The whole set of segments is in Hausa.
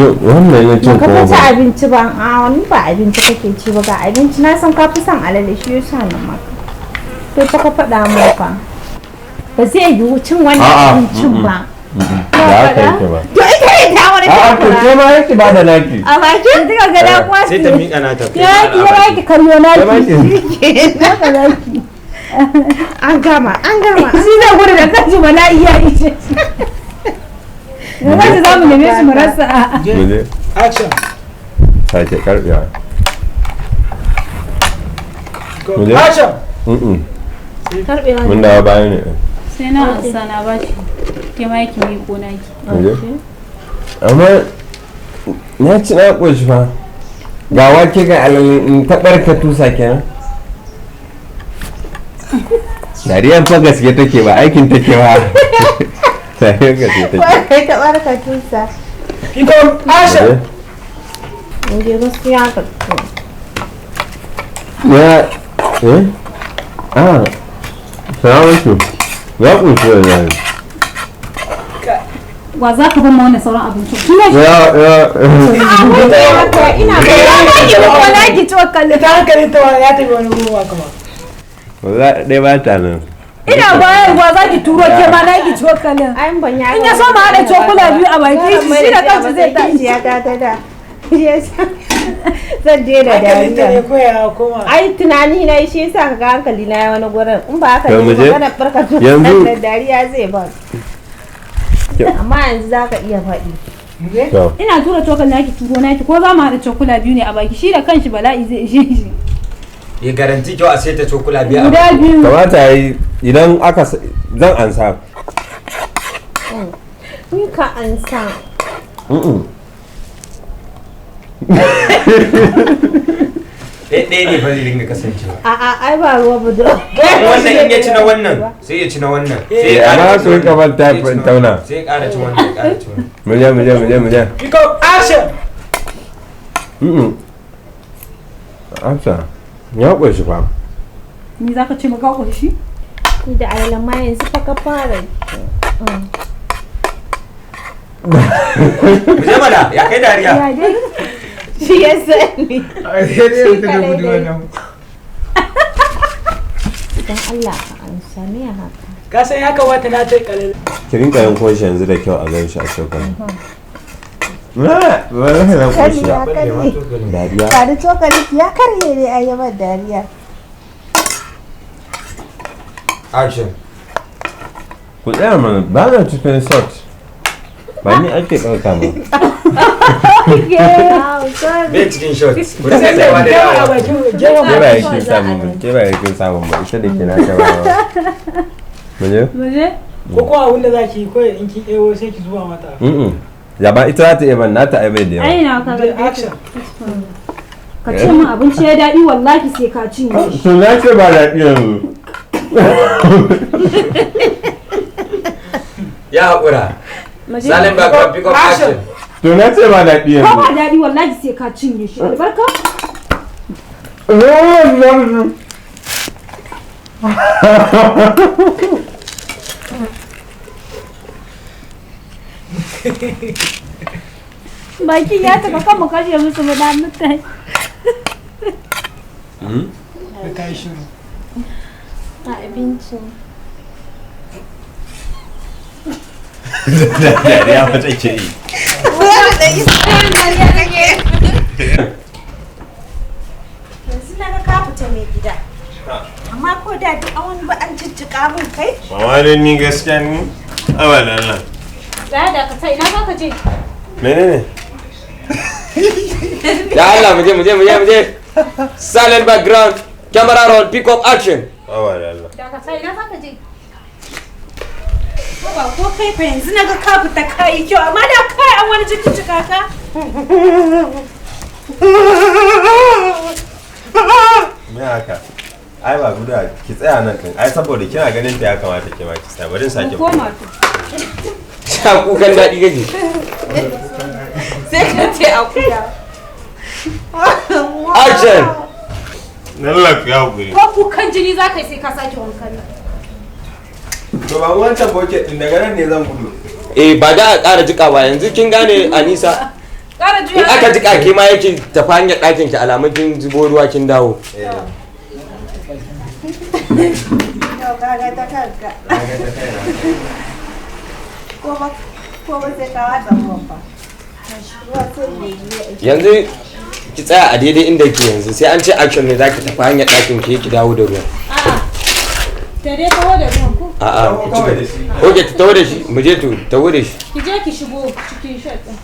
to wannan ne cin kuma ba abinci ba a wani ba abinci kake ci ba ga abinci na san ka fi son alale shi yasa na maka to ta ka faɗa maka ba zai yi cin wannan abincin ba ba ka yi ba to ita ne ta wani ta to ke ma yake ba da naki a bakin duka ga da kuwa sai ta miƙa nata ya ki kallo naki haka naki an gama shi zai gudu da kanji bala'i ya ishe yanzu za mu neme su mu rasa action sake karbiya action karbewa mun dawo bayan ne sai na ansa na ba shi ke ma yake mai ko naki amma na ci na ƙoshi fa ga wake ga alalin in taɓar ka tusa kenan Dariyan fa gaske take ba aikin take ba Dariyan gaske take kai taɓar ka tusa iko action inda gaskiya ka ya salamu ya ƙunshi da zai wa za ka ban ma wannan sauran abinci kuma ina ba ki cokali ta hankali ta ya tafi wani ruwa kuma ɗaya ba ta nan ina bayarwa za ki turo ke ma na ki cokalin ai ban ya in ya so ma haɗa cokula biyu a baki shi da kansa zai tashi ya ta zan je da dariya ai tunani na shi yasa ka ga hankali na ya wani gurin in ba haka ne magana barkatu da dariya zai ba amma yanzu za ka iya faɗi ina tura cokali naki turo naki ko za mu haɗa cokula biyu ne a baki shi da kanshi bala'i zai ishe shi ya garanti kyau a sai ta cokula biyu guda biyu kamata yi idan aka zan ansa ni ka ansa ɗaya ne fa zai dinga kasancewa ai ba ruwa budo wannan in ya ci na wannan sai ya ci na wannan sai ya amma su rika ban tauna sai ya ƙara ci wannan ya ƙara ci wannan muje pick up action amsa ya ƙunshi fa ni za ka ce maka ƙunshi da alalan ma yanzu fa ka fara muje mana ya kai dariya shi ya sani idan Allah ka ansa me haka ka san ya kamata na ta kalil ki rinka yin koshi yanzu da kyau a gan shi a cokali wallahi na koshi dariya ba da cokali ya karye ne a yaban dariya action ku tsaya mana ba na cikin sot ba ni ake ɗauka ba bai cikin shot wani sai tsayawa da yawa ke ba yake samun ba ke ba yake samun ba ita da ke na ta ba muje ko kuma abinda za ki yi kawai in kin ewo sai ki zuwa mata ya ba ita za ta iya ban na ta aibai da yawa ai na ka ga action ka ce min abinci ya daɗi wallahi sai ka cinye shi to na ce ba daɗi yanzu ya haƙura Salim back up, pick up action. to na ce ba daɗi ko ba yanzu daɗi wallahi sai ka cinye shi albarka baki ya taka kan mu kashe musu mu dan mutai Ka yi shiru. a abinci dariya ba take yi da iskar dariya kake yanzu na ga ka fita mai gida amma ko da duk an wani ba an ciccika min kai mama dai ni gaskiya ni awalan Allah da ka sai ina za ka je menene Ya Allah, muje. Silent background, camera roll, pick up action. awalan Allah da ka sai ina za ka je ba ko kai fa yanzu na ga ka fita kai kyau amma da kai an wani ciccika ka me haka ai ba guda ki tsaya nan kan ai saboda kina ganin ta ya kamata ki ma ki tsaya bari sake koma to Sha kukan daɗi gaji. sai ka ce akuya Action. Allah ya guri ko kukan jini za ka yi sai ka sake wankan nan to ba wancan bucket din daga nan ne zan gudu Ba da a ƙara jikawa yanzu kin gane Anisa. Kara juya. In aka jika ke ma yake tafi hanyar ɗakin ki alamun kin zubo ruwa kin dawo. Kaga ta kanka. Ko ba sai ka watsa ruwan ba. Yanzu ki tsaya a daidai inda ke yanzu sai an ce action ne zaki tafi hanyar ɗakin ki dawo da ruwan. Ta dai tawo da ruwan ko? A'a ki ci da shi. Oke ki tawo da shi mu je to tawo da shi. Ki je ki shigo cikin shot din.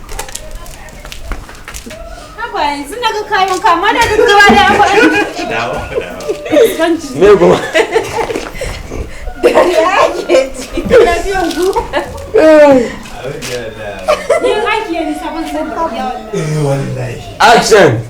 Haba yanzu na ga kayan kama da gaggawa da an faɗi. Dawo. Me kuma? Dariya ke ci. Lafiyan ku. Yin aiki ne sabon sanda. Action.